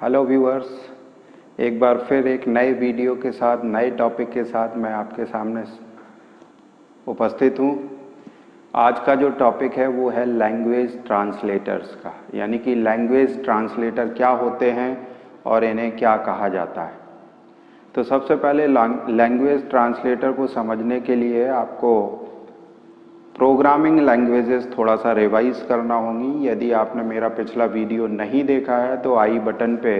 Hello viewers, एक बार फिर एक नए वीडियो के साथ नए टॉपिक के साथ मैं आपके सामने उपस्थित हूँ। आज का जो टॉपिक है वो है लैंग्वेज ट्रांसलेटर्स का, यानी कि लैंग्वेज ट्रांसलेटर क्या होते हैं और इन्हें क्या कहा जाता है। तो सबसे पहले लैंग्वेज ट्रांसलेटर को समझने के लिए आपको प्रोग्रामिंग लैंग्वेजेस थोड़ा सा रिवाइज करना होंगी। यदि आपने मेरा पिछला वीडियो नहीं देखा है तो आई बटन पे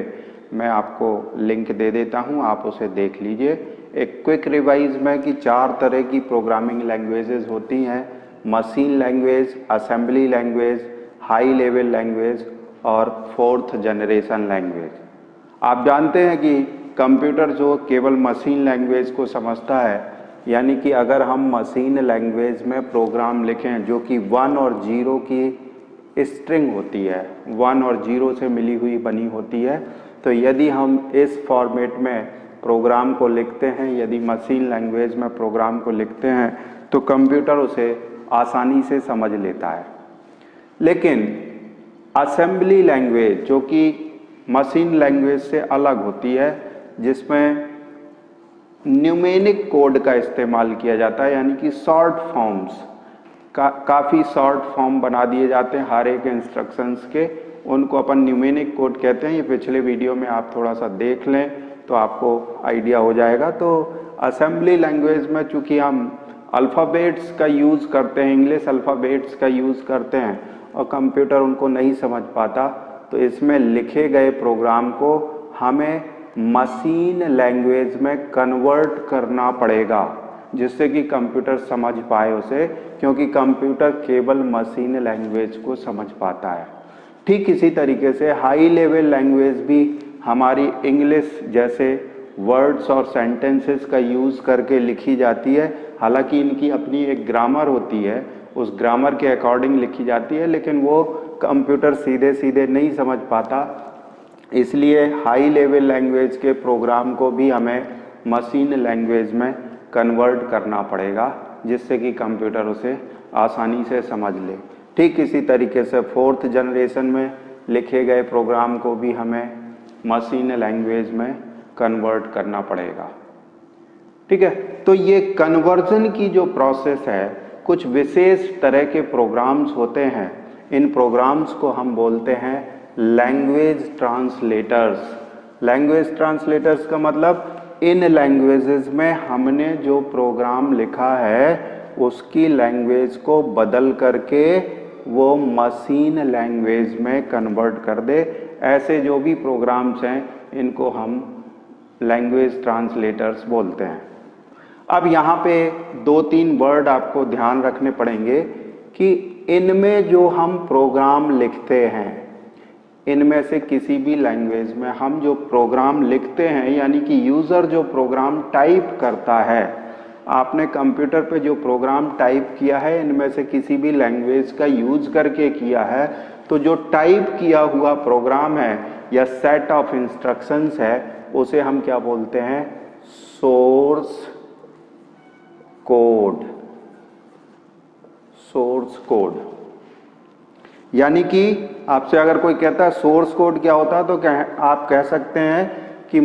मैं आपको लिंक दे देता हूं, आप उसे देख लीजिए। एक क्विक रिवाइज में कि 4 तरह की प्रोग्रामिंग लैंग्वेजेस होती हैं: machine language, assembly language, high level language और 4th जनरेशन लैंग्वेज। आप जानते हैं कि कंप्यूटर जो केवल मशीन लैंग्वेज को समझता है, यानी कि अगर हम मशीन लैंग्वेज में प्रोग्राम लिखें जो कि 1 और 0 की स्ट्रिंग होती है, 1 और 0 से मिली हुई बनी होती है, तो यदि हम इस फॉर्मेट में प्रोग्राम को लिखते हैं, यदि मशीन लैंग्वेज में प्रोग्राम को लिखते हैं तो कंप्यूटर उसे आसानी से समझ लेता है। लेकिन असेंबली लैंग्वेज जो कि मशीन लैंग्वेज से अलग होती है, जिसमें न्यूमेरिक कोड का इस्तेमाल किया जाता है, यानी कि शॉर्ट फॉर्म्स काफ़ी शॉर्ट फॉर्म बना दिए जाते हैं हर एक इंस्ट्रक्शंस के, उनको अपन न्यूमेरिक कोड कहते हैं। ये पिछले वीडियो में आप थोड़ा सा देख लें तो आपको आइडिया हो जाएगा। तो असेंबली लैंग्वेज में चूँकि हम अल्फ़ाबेट्स का यूज़ करते हैं, इंग्लिश अल्फ़ाबेट्स का यूज़ करते हैं और कंप्यूटर उनको नहीं समझ पाता, तो इसमें लिखे गए प्रोग्राम को हमें मशीन लैंग्वेज में कन्वर्ट करना पड़ेगा, जिससे कि कंप्यूटर समझ पाए उसे, क्योंकि कंप्यूटर केवल मशीन लैंग्वेज को समझ पाता है। ठीक इसी तरीके से हाई लेवल लैंग्वेज भी हमारी इंग्लिश जैसे वर्ड्स और सेंटेंसेस का यूज़ करके लिखी जाती है। हालांकि इनकी अपनी एक ग्रामर होती है, उस ग्रामर के अकॉर्डिंग लिखी जाती है, लेकिन वो कंप्यूटर सीधे सीधे नहीं समझ पाता। इसलिए हाई लेवल लैंग्वेज के प्रोग्राम को भी हमें मशीन लैंग्वेज में कन्वर्ट करना पड़ेगा, जिससे कि कंप्यूटर उसे आसानी से समझ ले। ठीक इसी तरीके से 4th जनरेशन में लिखे गए प्रोग्राम को भी हमें मशीन लैंग्वेज में कन्वर्ट करना पड़ेगा। ठीक है, तो ये कन्वर्जन की जो प्रोसेस है, कुछ विशेष तरह के प्रोग्राम्स होते हैं। इन प्रोग्राम्स को हम बोलते हैं लैंग्वेज ट्रांसलेटर्स। लैंग्वेज ट्रांसलेटर्स का मतलब इन लैंग्वेजेस में हमने जो प्रोग्राम लिखा है उसकी लैंग्वेज को बदल करके वो मशीन लैंग्वेज में कन्वर्ट कर दे। ऐसे जो भी प्रोग्राम्स हैं इनको हम लैंग्वेज ट्रांसलेटर्स बोलते हैं। अब यहाँ पे 2-3 वर्ड आपको ध्यान रखने पड़ेंगे कि इनमें जो हम प्रोग्राम लिखते हैं, इनमें से किसी भी लैंग्वेज में हम जो प्रोग्राम लिखते हैं, यानी कि यूज़र जो प्रोग्राम टाइप करता है, आपने कंप्यूटर पे जो प्रोग्राम टाइप किया है इनमें से किसी भी लैंग्वेज का यूज़ करके किया है, तो जो टाइप किया हुआ प्रोग्राम है या सेट ऑफ इंस्ट्रक्शंस है उसे हम क्या बोलते हैं? Source code. सोर्स कोड, यानी कि आपसे अगर कोई कहता है सोर्स कोड क्या होता है, तो आप कह सकते हैं कि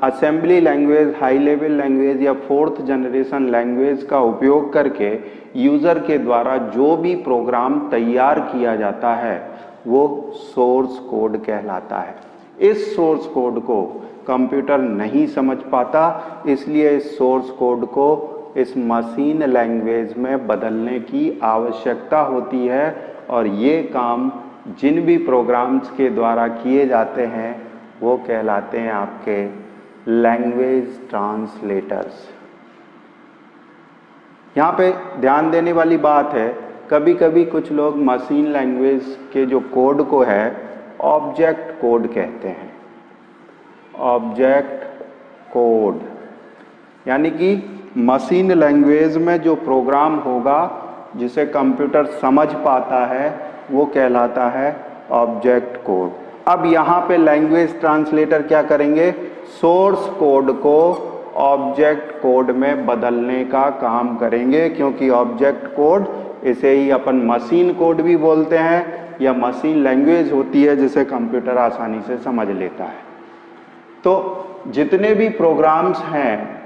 assembly language, high level language या 4th जनरेशन लैंग्वेज का उपयोग करके यूज़र के द्वारा जो भी प्रोग्राम तैयार किया जाता है वो सोर्स कोड कहलाता है। इस सोर्स कोड को कंप्यूटर नहीं समझ पाता, इसलिए इस सोर्स कोड को इस मशीन लैंग्वेज में बदलने की आवश्यकता होती है, और ये काम जिन भी प्रोग्राम्स के द्वारा किए जाते हैं वो कहलाते हैं आपके लैंग्वेज ट्रांसलेटर्स। यहाँ पे ध्यान देने वाली बात है, कभी कभी कुछ लोग मशीन लैंग्वेज के जो कोड को है ऑब्जेक्ट कोड कहते हैं। ऑब्जेक्ट कोड, यानी कि मशीन लैंग्वेज में जो प्रोग्राम होगा जिसे कंप्यूटर समझ पाता है वो कहलाता है ऑब्जेक्ट कोड। अब यहाँ पे लैंग्वेज ट्रांसलेटर क्या करेंगे? सोर्स कोड को ऑब्जेक्ट कोड में बदलने का काम करेंगे, क्योंकि ऑब्जेक्ट कोड, इसे ही अपन मशीन कोड भी बोलते हैं, या मशीन लैंग्वेज होती है जिसे कंप्यूटर आसानी से समझ लेता है। तो जितने भी प्रोग्राम्स हैं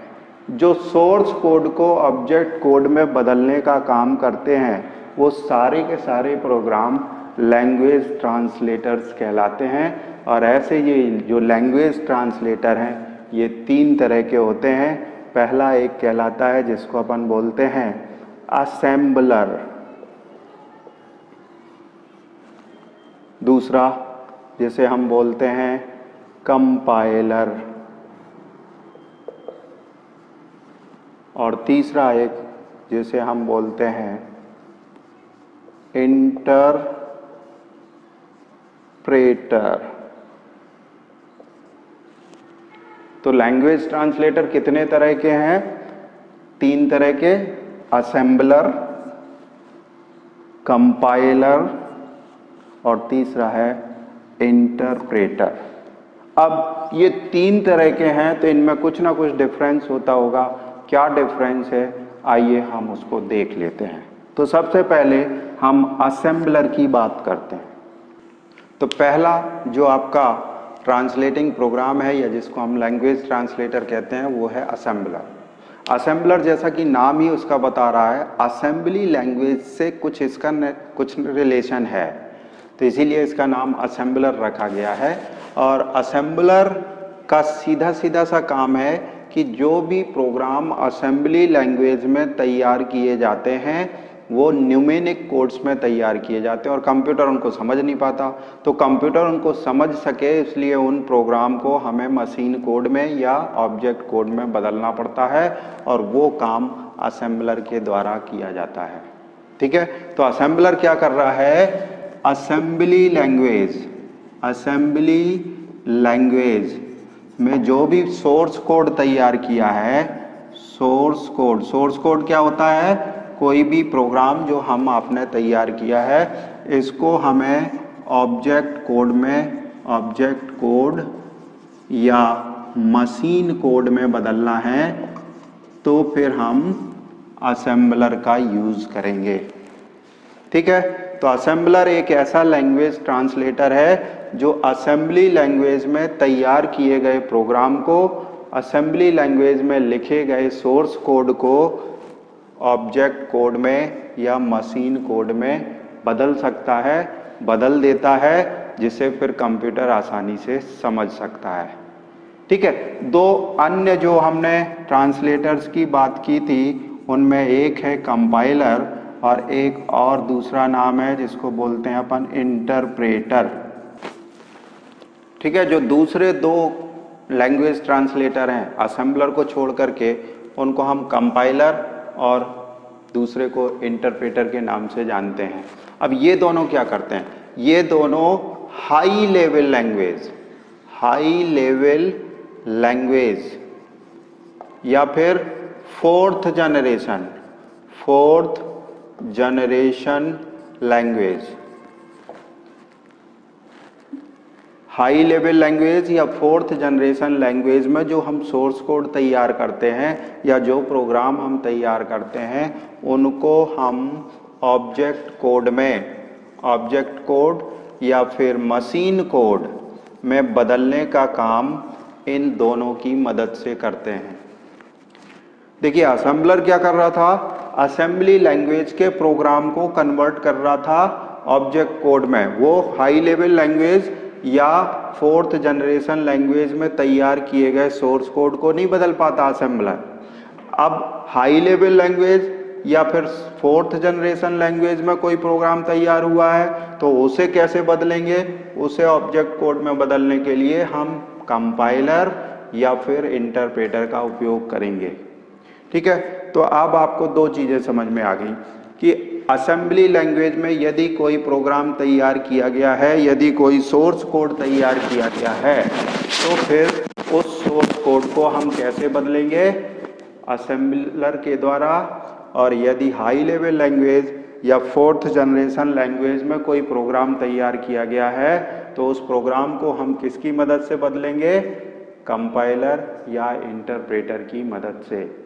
जो सोर्स कोड को ऑब्जेक्ट कोड में बदलने का काम करते हैं, वो सारे के सारे प्रोग्राम लैंग्वेज ट्रांसलेटर्स कहलाते हैं। और ऐसे ये जो लैंग्वेज ट्रांसलेटर हैं ये 3 तरह के होते हैं। पहला एक कहलाता है जिसको अपन बोलते हैं असेंबलर, दूसरा जिसे हम बोलते हैं कंपाइलर, और तीसरा एक जिसे हम बोलते हैं इंटरप्रेटर। तो लैंग्वेज ट्रांसलेटर कितने तरह के हैं? 3 तरह के, असेंबलर, कंपाइलर और तीसरा है इंटरप्रेटर। अब ये 3 तरह के हैं तो इनमें कुछ ना कुछ डिफरेंस होता होगा। क्या डिफरेंस है, आइए हम उसको देख लेते हैं। तो सबसे पहले हम असेंबलर की बात करते हैं। तो पहला जो आपका ट्रांसलेटिंग प्रोग्राम है या जिसको हम लैंग्वेज ट्रांसलेटर कहते हैं वो है असेंबलर। असेंबलर जैसा कि नाम ही उसका बता रहा है, असेंबली लैंग्वेज से कुछ इसका कुछ रिलेशन है, तो इसीलिए इसका नाम असेंबलर रखा गया है। और असेंबलर का सीधा सीधा सा काम है कि जो भी प्रोग्राम असेंबली लैंग्वेज में तैयार किए जाते हैं वो न्यूमेरिक कोड्स में तैयार किए जाते हैं और कंप्यूटर उनको समझ नहीं पाता। तो कंप्यूटर उनको समझ सके इसलिए उन प्रोग्राम को हमें मशीन कोड में या ऑब्जेक्ट कोड में बदलना पड़ता है और वो काम असेंबलर के द्वारा किया जाता है। ठीक है, तो असेंबलर क्या कर रहा है, असेंबली लैंग्वेज में जो भी सोर्स कोड तैयार किया है, सोर्स कोड क्या होता है, कोई भी प्रोग्राम जो हम आपने तैयार किया है इसको हमें ऑब्जेक्ट कोड या मशीन कोड में बदलना है तो फिर हम असेंबलर का यूज करेंगे। ठीक है, तो असेंबलर एक ऐसा लैंग्वेज ट्रांसलेटर है जो असेंबली लैंग्वेज में तैयार किए गए प्रोग्राम को, असेंबली लैंग्वेज में लिखे गए सोर्स कोड को ऑब्जेक्ट कोड में या मशीन कोड में बदल देता है, जिसे फिर कंप्यूटर आसानी से समझ सकता है। ठीक है, 2 अन्य जो हमने ट्रांसलेटर्स की बात की थी उनमें एक है कंपाइलर और एक और दूसरा नाम है जिसको बोलते हैं अपन इंटरप्रेटर। ठीक है, जो दूसरे 2 लैंग्वेज ट्रांसलेटर हैं असेंबलर को छोड़ करके उनको हम कंपाइलर और दूसरे को इंटरप्रेटर के नाम से जानते हैं। अब ये दोनों क्या करते हैं, ये दोनों हाई लेवल लैंग्वेज या फिर fourth generation language, high level language या 4th जनरेशन लैंग्वेज में जो हम सोर्स कोड तैयार करते हैं या जो प्रोग्राम हम तैयार करते हैं उनको हम ऑब्जेक्ट कोड या फिर मशीन कोड में बदलने का काम इन दोनों की मदद से करते हैं। देखिए असेंबलर क्या कर रहा था, असेंबली लैंग्वेज के प्रोग्राम को कन्वर्ट कर रहा था ऑब्जेक्ट कोड में। वो हाई लेवल लैंग्वेज या 4th जनरेशन लैंग्वेज में तैयार किए गए सोर्स कोड को नहीं बदल पाता असेंबलर। अब हाई लेवल लैंग्वेज या फिर 4th जनरेशन लैंग्वेज में कोई प्रोग्राम तैयार हुआ है तो उसे कैसे बदलेंगे, उसे ऑब्जेक्ट कोड में बदलने के लिए हम कंपाइलर या फिर इंटरप्रेटर का उपयोग करेंगे। ठीक है, तो अब आपको 2 चीज़ें समझ में आ गई कि असेंबली लैंग्वेज में यदि कोई प्रोग्राम तैयार किया गया है, यदि कोई सोर्स कोड तैयार किया गया है तो फिर उस सोर्स कोड को हम कैसे बदलेंगे, असेंबलर के द्वारा। और यदि हाई लेवल लैंग्वेज या 4th जनरेशन लैंग्वेज में कोई प्रोग्राम तैयार किया गया है तो उस प्रोग्राम को हम किसकी मदद से बदलेंगे, कंपाइलर या इंटरप्रेटर की मदद से।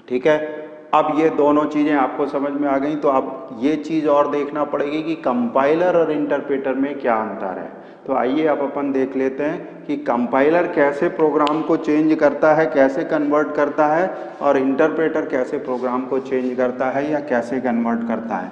ठीक है, अब ये दोनों चीज़ें आपको समझ में आ गई, तो अब ये चीज़ और देखना पड़ेगी कि कंपाइलर और इंटरप्रेटर में क्या अंतर है। तो आइए अब अपन देख लेते हैं कि कंपाइलर कैसे प्रोग्राम को चेंज करता है, कैसे कन्वर्ट करता है, और इंटरप्रेटर कैसे प्रोग्राम को चेंज करता है या कैसे कन्वर्ट करता है।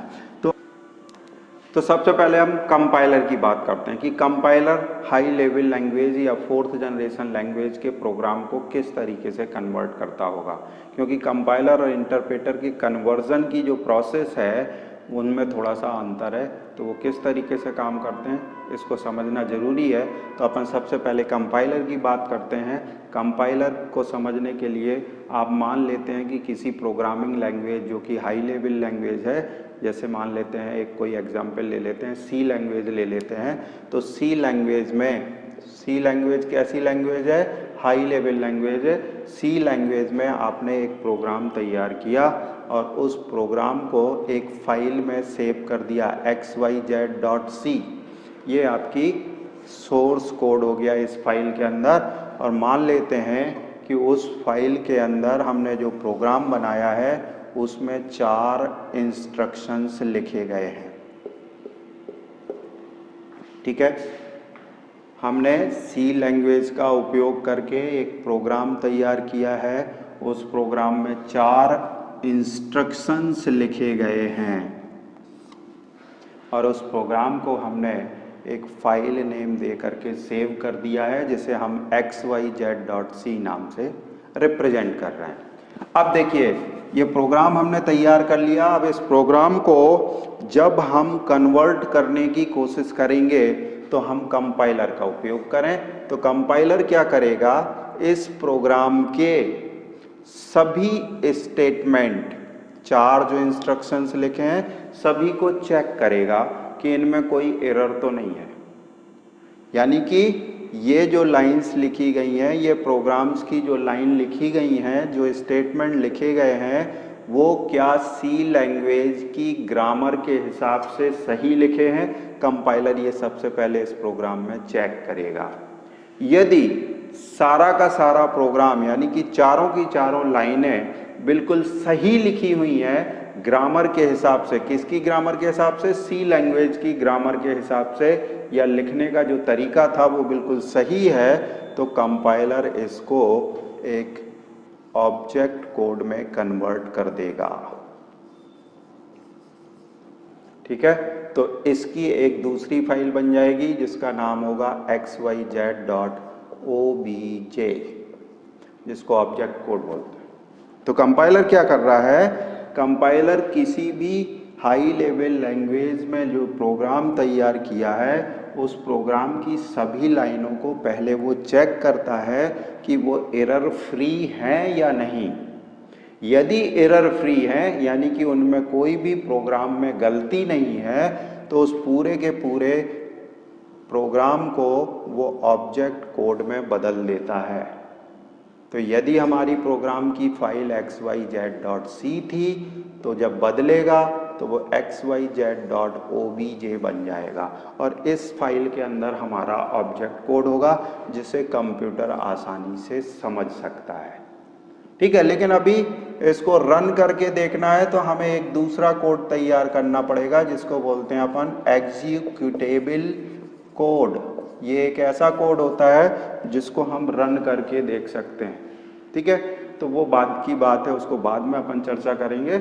तो सबसे पहले हम कंपाइलर की बात करते हैं कि कंपाइलर हाई लेवल लैंग्वेज या फोर्थ जनरेशन लैंग्वेज के प्रोग्राम को किस तरीके से कन्वर्ट करता होगा, क्योंकि कंपाइलर और इंटरप्रेटर की कन्वर्जन की जो प्रोसेस है उनमें थोड़ा सा अंतर है, तो वो किस तरीके से काम करते हैं इसको समझना ज़रूरी है। तो अपन सबसे पहले कंपाइलर की बात करते हैं। कंपाइलर को समझने के लिए आप मान लेते हैं कि किसी प्रोग्रामिंग लैंग्वेज जो कि हाई लेवल लैंग्वेज है, जैसे मान लेते हैं एक कोई एग्जांपल ले लेते हैं, सी लैंग्वेज ले लेते हैं। तो सी लैंग्वेज कैसी लैंग्वेज है? हाई लेवल लैंग्वेज है। सी लैंग्वेज में आपने एक प्रोग्राम तैयार किया और उस प्रोग्राम को एक फाइल में सेव कर दिया xyz.c। ये आपकी सोर्स कोड हो गया इस फाइल के अंदर। और मान लेते हैं कि उस फाइल के अंदर हमने जो प्रोग्राम बनाया है उसमें 4 इंस्ट्रक्शंस लिखे गए हैं। ठीक है, हमने सी लैंग्वेज का उपयोग करके एक प्रोग्राम तैयार किया है। उस प्रोग्राम में 4 इंस्ट्रक्शंस लिखे गए हैं और उस प्रोग्राम को हमने एक फाइल नेम दे करके सेव कर दिया है, जिसे हम xyz.c नाम से रिप्रेजेंट कर रहे हैं। अब देखिए, ये प्रोग्राम हमने तैयार कर लिया। अब इस प्रोग्राम को जब हम कन्वर्ट करने की कोशिश करेंगे तो हम कंपाइलर का उपयोग करें। तो कंपाइलर क्या करेगा, इस प्रोग्राम के सभी स्टेटमेंट, 4 जो इंस्ट्रक्शंस लिखे हैं सभी को चेक करेगा कि इनमें कोई एरर तो नहीं है। यानी कि ये जो लाइंस लिखी गई हैं, ये प्रोग्राम्स की जो लाइन लिखी गई हैं, जो स्टेटमेंट लिखे गए हैं, वो क्या सी लैंग्वेज की ग्रामर के हिसाब से सही लिखे हैं। कंपाइलर ये सबसे पहले इस प्रोग्राम में चेक करेगा। यदि सारा का सारा प्रोग्राम यानी कि चारों की चारों लाइनें बिल्कुल सही लिखी हुई हैं ग्रामर के हिसाब से, किसकी ग्रामर के हिसाब से? सी लैंग्वेज की ग्रामर के हिसाब से, या लिखने का जो तरीका था वो बिल्कुल सही है, तो कंपाइलर इसको एक ऑब्जेक्ट कोड में कन्वर्ट कर देगा। ठीक है, तो इसकी एक दूसरी फाइल बन जाएगी जिसका नाम होगा xyz.obj, जिसको ऑब्जेक्ट कोड बोलते हैं। तो कंपाइलर क्या कर रहा है, कंपाइलर किसी भी हाई लेवल लैंग्वेज में जो प्रोग्राम तैयार किया है उस प्रोग्राम की सभी लाइनों को पहले वो चेक करता है कि वो एरर फ्री हैं या नहीं। यदि एरर फ्री है यानी कि उनमें कोई भी प्रोग्राम में गलती नहीं है, तो उस पूरे के पूरे प्रोग्राम को वो ऑब्जेक्ट कोड में बदल देता है। तो यदि हमारी प्रोग्राम की फाइल xyz.c थी, तो जब बदलेगा तो वो xyz.obj बन जाएगा और इस फाइल के अंदर हमारा ऑब्जेक्ट कोड होगा जिसे कंप्यूटर आसानी से समझ सकता है। ठीक है, लेकिन अभी इसको रन करके देखना है तो हमें एक दूसरा कोड तैयार करना पड़ेगा जिसको बोलते हैं अपन एग्जीक्यूटेबल कोड। ये एक ऐसा कोड होता है जिसको हम रन करके देख सकते हैं। ठीक है, तो वो बात की बात है, उसको बाद में अपन चर्चा करेंगे।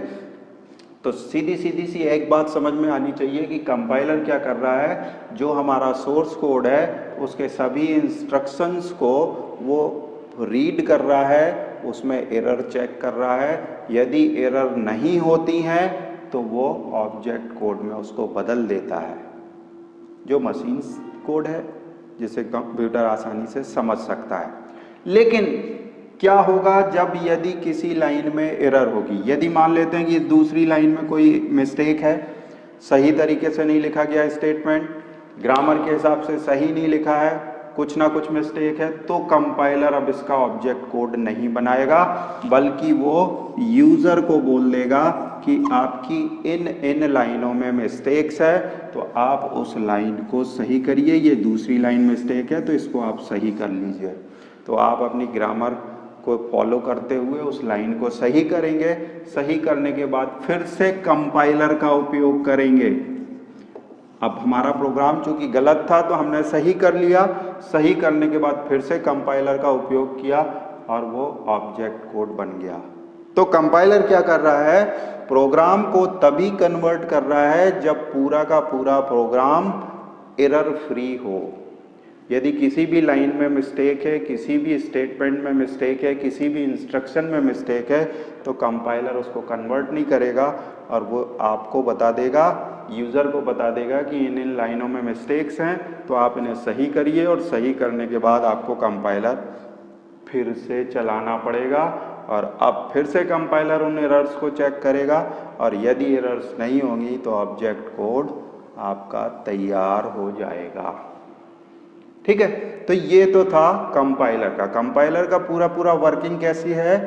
तो सीधी सी एक बात समझ में आनी चाहिए कि कंपाइलर क्या कर रहा है, जो हमारा सोर्स कोड है उसके सभी इंस्ट्रक्शंस को वो रीड कर रहा है, उसमें एरर चेक कर रहा है। यदि एरर नहीं होती हैं तो वो ऑब्जेक्ट कोड में उसको बदल देता है, जो मशीन कोड है जिसे कंप्यूटर आसानी से समझ सकता है। लेकिन क्या होगा जब यदि किसी लाइन में एरर होगी? यदि मान लेते हैं कि दूसरी लाइन में कोई मिस्टेक है, सही तरीके से नहीं लिखा गया स्टेटमेंट, ग्रामर के हिसाब से सही नहीं लिखा है, कुछ ना कुछ मिस्टेक है, तो कंपाइलर अब इसका ऑब्जेक्ट कोड नहीं बनाएगा, बल्कि वो यूज़र को बोल देगा कि आपकी इन लाइनों में मिस्टेक्स है, तो आप उस लाइन को सही करिए। ये दूसरी लाइन मिस्टेक है तो इसको आप सही कर लीजिए। तो आप अपनी ग्रामर को फॉलो करते हुए उस लाइन को सही करेंगे। सही करने के बाद फिर से कंपाइलर का उपयोग करेंगे। अब हमारा प्रोग्राम चूंकि गलत था तो हमने सही कर लिया। सही करने के बाद फिर से कंपाइलर का उपयोग किया और वो ऑब्जेक्ट कोड बन गया। तो कंपाइलर क्या कर रहा है, प्रोग्राम को तभी कन्वर्ट कर रहा है जब पूरा का पूरा प्रोग्राम एरर फ्री हो। यदि किसी भी लाइन में मिस्टेक है, किसी भी स्टेटमेंट में मिस्टेक है, किसी भी इंस्ट्रक्शन में मिस्टेक है, तो कंपाइलर उसको कन्वर्ट नहीं करेगा और वो आपको बता देगा, यूज़र को बता देगा कि इन लाइनों में मिस्टेक्स हैं, तो आप इन्हें सही करिए। और सही करने के बाद आपको कंपाइलर फिर से चलाना पड़ेगा और अब फिर से कंपाइलर उन एरर्स को चेक करेगा और यदि एरर्स नहीं होंगी तो ऑब्जेक्ट कोड आपका तैयार हो जाएगा। ठीक है, तो ये तो था कंपाइलर का। कंपाइलर का पूरा पूरा वर्किंग कैसी है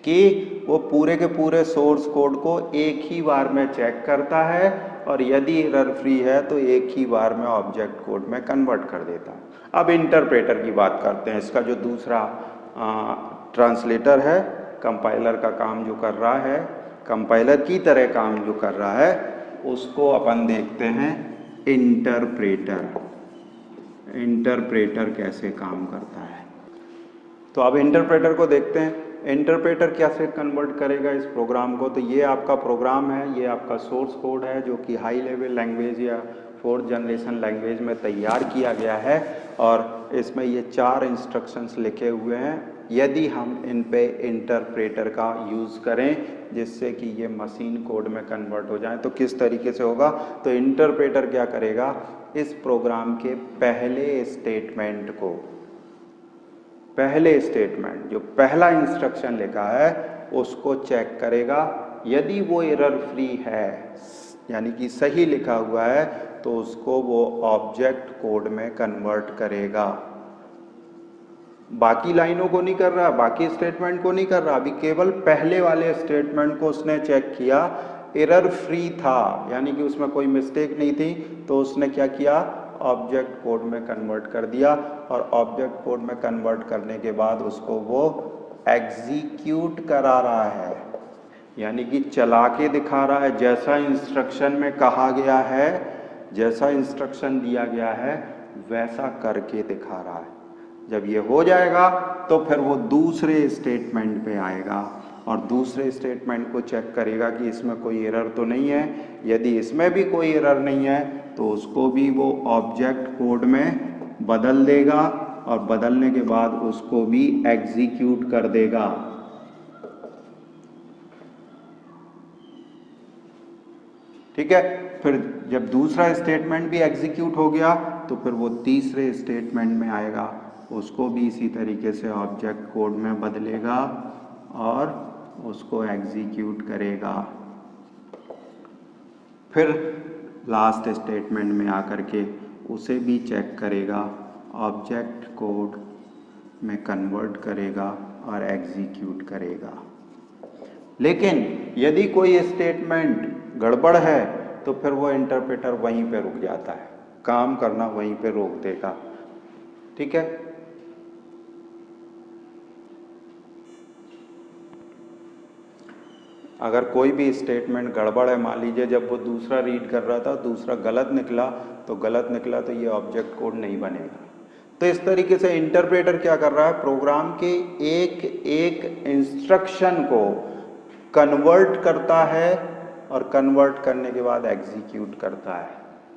कि वो पूरे के पूरे सोर्स कोड को एक ही बार में चेक करता है और यदि एरर फ्री है तो एक ही बार में ऑब्जेक्ट कोड में कन्वर्ट कर देता है। अब इंटरप्रेटर की बात करते हैं। इसका जो दूसरा ट्रांसलेटर है, कंपाइलर का काम जो कर रहा है, कंपाइलर की तरह काम जो कर रहा है, उसको अपन देखते हैं इंटरप्रेटर। इंटरप्रेटर कैसे काम करता है, तो अब इंटरप्रेटर को देखते हैं। इंटरप्रेटर कैसे कन्वर्ट करेगा इस प्रोग्राम को। तो ये आपका प्रोग्राम है, ये आपका सोर्स कोड है जो कि हाई लेवल लैंग्वेज या 4th जनरेशन लैंग्वेज में तैयार किया गया है और इसमें ये 4 इंस्ट्रक्शंस लिखे हुए हैं। यदि हम इन पे इंटरप्रेटर का यूज़ करें जिससे कि ये मशीन कोड में कन्वर्ट हो जाए तो किस तरीके से होगा। तो इंटरप्रेटर क्या करेगा, इस प्रोग्राम के पहले स्टेटमेंट को, पहले स्टेटमेंट जो पहला इंस्ट्रक्शन लिखा है उसको चेक करेगा। यदि वो एरर फ्री है यानी कि सही लिखा हुआ है तो उसको वो ऑब्जेक्ट कोड में कन्वर्ट करेगा। बाकी लाइनों को नहीं कर रहा, बाकी स्टेटमेंट को नहीं कर रहा, अभी केवल पहले वाले स्टेटमेंट को उसने चेक किया। एरर फ्री था यानी कि उसमें कोई मिस्टेक नहीं थी, तो उसने क्या किया, ऑब्जेक्ट कोड में कन्वर्ट कर दिया और ऑब्जेक्ट कोड में कन्वर्ट करने के बाद उसको वो एग्जीक्यूट करा रहा है, यानी कि चला के दिखा रहा है। जैसा इंस्ट्रक्शन में कहा गया है, जैसा इंस्ट्रक्शन दिया गया है वैसा करके दिखा रहा है। जब ये हो जाएगा तो फिर वो दूसरे स्टेटमेंट पे आएगा और दूसरे स्टेटमेंट को चेक करेगा कि इसमें कोई एरर तो नहीं है। यदि इसमें भी कोई एरर नहीं है तो उसको भी वो ऑब्जेक्ट कोड में बदल देगा और बदलने के बाद उसको भी एग्जीक्यूट कर देगा। ठीक है, फिर जब दूसरा स्टेटमेंट भी एग्जीक्यूट हो गया तो फिर वो तीसरे स्टेटमेंट में आएगा, उसको भी इसी तरीके से ऑब्जेक्ट कोड में बदलेगा और उसको एग्जीक्यूट करेगा। फिर लास्ट स्टेटमेंट में आकर के उसे भी चेक करेगा, ऑब्जेक्ट कोड में कन्वर्ट करेगा और एग्जीक्यूट करेगा। लेकिन यदि कोई स्टेटमेंट गड़बड़ है तो फिर वो इंटरप्रेटर वहीं पे रुक जाता है, काम करना वहीं पे रोक देगा। ठीक है, अगर कोई भी स्टेटमेंट गड़बड़ है, मान लीजिए जब वो दूसरा रीड कर रहा था दूसरा गलत निकला तो ये ऑब्जेक्ट कोड नहीं बनेगा। तो इस तरीके से इंटरप्रेटर क्या कर रहा है, प्रोग्राम के एक एक इंस्ट्रक्शन को कन्वर्ट करता है और कन्वर्ट करने के बाद एग्जीक्यूट करता है।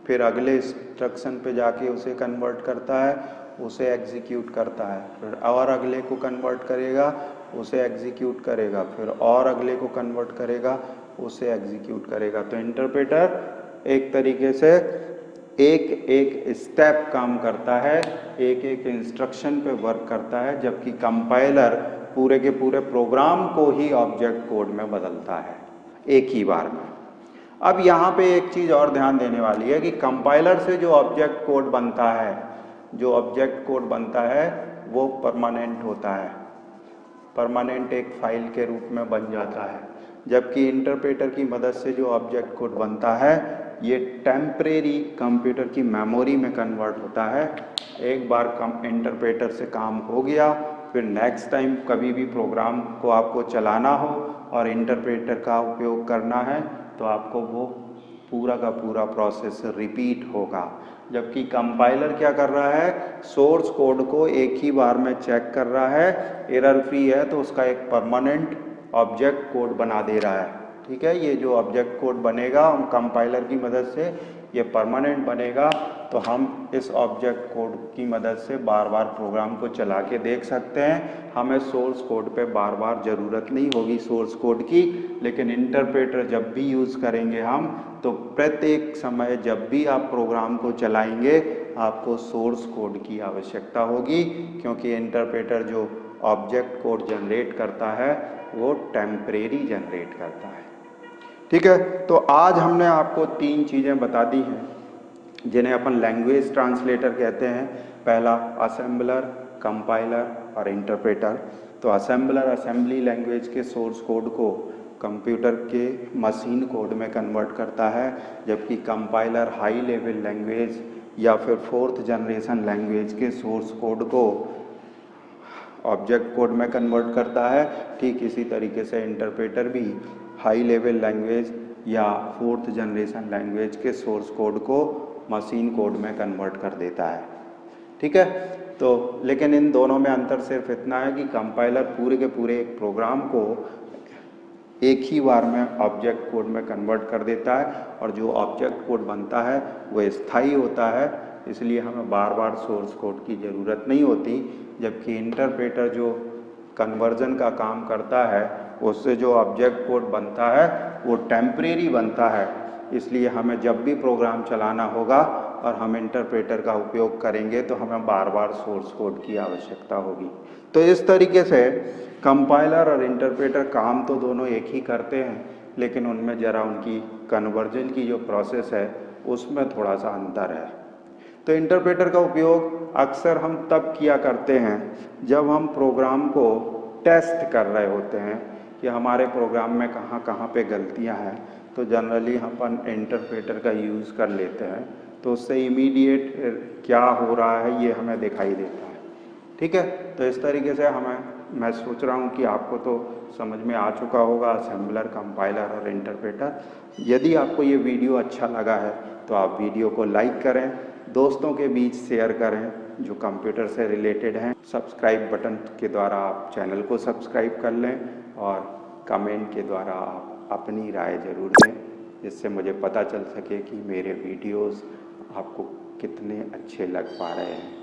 फिर अगले इंस्ट्रक्शन पे जाके उसे कन्वर्ट करता है, उसे एग्जीक्यूट करता है, फिर और अगले को कन्वर्ट करेगा, उसे एग्जीक्यूट करेगा, फिर और अगले को कन्वर्ट करेगा, उसे एग्जीक्यूट करेगा। तो इंटरप्रेटर एक तरीके से एक एक स्टेप काम करता है, एक एक इंस्ट्रक्शन पे वर्क करता है, जबकि कंपाइलर पूरे के पूरे प्रोग्राम को ही ऑब्जेक्ट कोड में बदलता है एक ही बार में। अब यहाँ पे एक चीज़ और ध्यान देने वाली है कि कंपाइलर से जो ऑब्जेक्ट कोड बनता है, जो ऑब्जेक्ट कोड बनता है वो परमानेंट होता है, परमानेंट एक फाइल के रूप में बन जाता है। जबकि इंटरप्रेटर की मदद से जो ऑब्जेक्ट कोड बनता है ये टेम्परेरी कंप्यूटर की मेमोरी में कन्वर्ट होता है। एक बार इंटरप्रेटर से काम हो गया फिर नेक्स्ट टाइम कभी भी प्रोग्राम को आपको चलाना हो और इंटरप्रेटर का उपयोग करना है तो आपको वो पूरा का पूरा प्रोसेस रिपीट होगा। जबकि कंपाइलर क्या कर रहा है, सोर्स कोड को एक ही बार में चेक कर रहा है, एरर फ्री है तो उसका एक परमानेंट ऑब्जेक्ट कोड बना दे रहा है। ठीक है, ये जो ऑब्जेक्ट कोड बनेगा हम कंपाइलर की मदद से, ये परमानेंट बनेगा, तो हम इस ऑब्जेक्ट कोड की मदद से बार बार प्रोग्राम को चला के देख सकते हैं। हमें सोर्स कोड पे बार बार ज़रूरत नहीं होगी सोर्स कोड की, लेकिन इंटरप्रेटर जब भी यूज़ करेंगे हम, तो प्रत्येक समय जब भी आप प्रोग्राम को चलाएंगे आपको सोर्स कोड की आवश्यकता होगी, क्योंकि इंटरप्रेटर जो ऑब्जेक्ट कोड जनरेट करता है वो टेम्परेरी जनरेट करता है। ठीक है, तो आज हमने आपको 3 चीज़ें बता दी हैं जिन्हें अपन लैंग्वेज ट्रांसलेटर कहते हैं। पहला असेंबलर, कंपाइलर और इंटरप्रेटर। तो असेंबलर असेंबली लैंग्वेज के सोर्स कोड को कंप्यूटर के मशीन कोड में कन्वर्ट करता है, जबकि कंपाइलर हाई लेवल लैंग्वेज या फिर 4th जनरेशन लैंग्वेज के सोर्स कोड को ऑब्जेक्ट कोड में कन्वर्ट करता है। ठीक इसी तरीके से इंटरप्रेटर भी हाई लेवल लैंग्वेज या 4th जनरेशन लैंग्वेज के सोर्स कोड को मशीन कोड में कन्वर्ट कर देता है। ठीक है, तो लेकिन इन दोनों में अंतर सिर्फ इतना है कि कंपाइलर पूरे के पूरे एक प्रोग्राम को एक ही बार में ऑब्जेक्ट कोड में कन्वर्ट कर देता है, और जो ऑब्जेक्ट कोड बनता है वो स्थायी होता है, इसलिए हमें बार बार सोर्स कोड की ज़रूरत नहीं होती। जबकि इंटरप्रेटर जो कन्वर्जन का काम करता है उससे जो ऑब्जेक्ट कोड बनता है वो टेम्परेरी बनता है, इसलिए हमें जब भी प्रोग्राम चलाना होगा और हम इंटरप्रेटर का उपयोग करेंगे तो हमें बार बार सोर्स कोड की आवश्यकता होगी। तो इस तरीके से कंपाइलर और इंटरप्रेटर काम तो दोनों एक ही करते हैं, लेकिन उनमें ज़रा उनकी कन्वर्जन की जो प्रोसेस है उसमें थोड़ा सा अंतर है। तो इंटरप्रेटर का उपयोग अक्सर हम तब किया करते हैं जब हम प्रोग्राम को टेस्ट कर रहे होते हैं कि हमारे प्रोग्राम में कहाँ कहाँ पे गलतियाँ हैं, तो जनरली अपन इंटरप्रेटर का यूज़ कर लेते हैं, तो उससे इमीडिएट क्या हो रहा है ये हमें दिखाई देता है। ठीक है, तो इस तरीके से मैं सोच रहा हूँ कि आपको तो समझ में आ चुका होगा असेंबलर, कंपाइलर और इंटरप्रेटर। यदि आपको ये वीडियो अच्छा लगा है तो आप वीडियो को लाइक करें, दोस्तों के बीच शेयर करें जो कंप्यूटर से रिलेटेड हैं। सब्सक्राइब बटन के द्वारा आप चैनल को सब्सक्राइब कर लें, और कमेंट के द्वारा आप अपनी राय ज़रूर दें, जिससे मुझे पता चल सके कि मेरे वीडियोस आपको कितने अच्छे लग पा रहे हैं।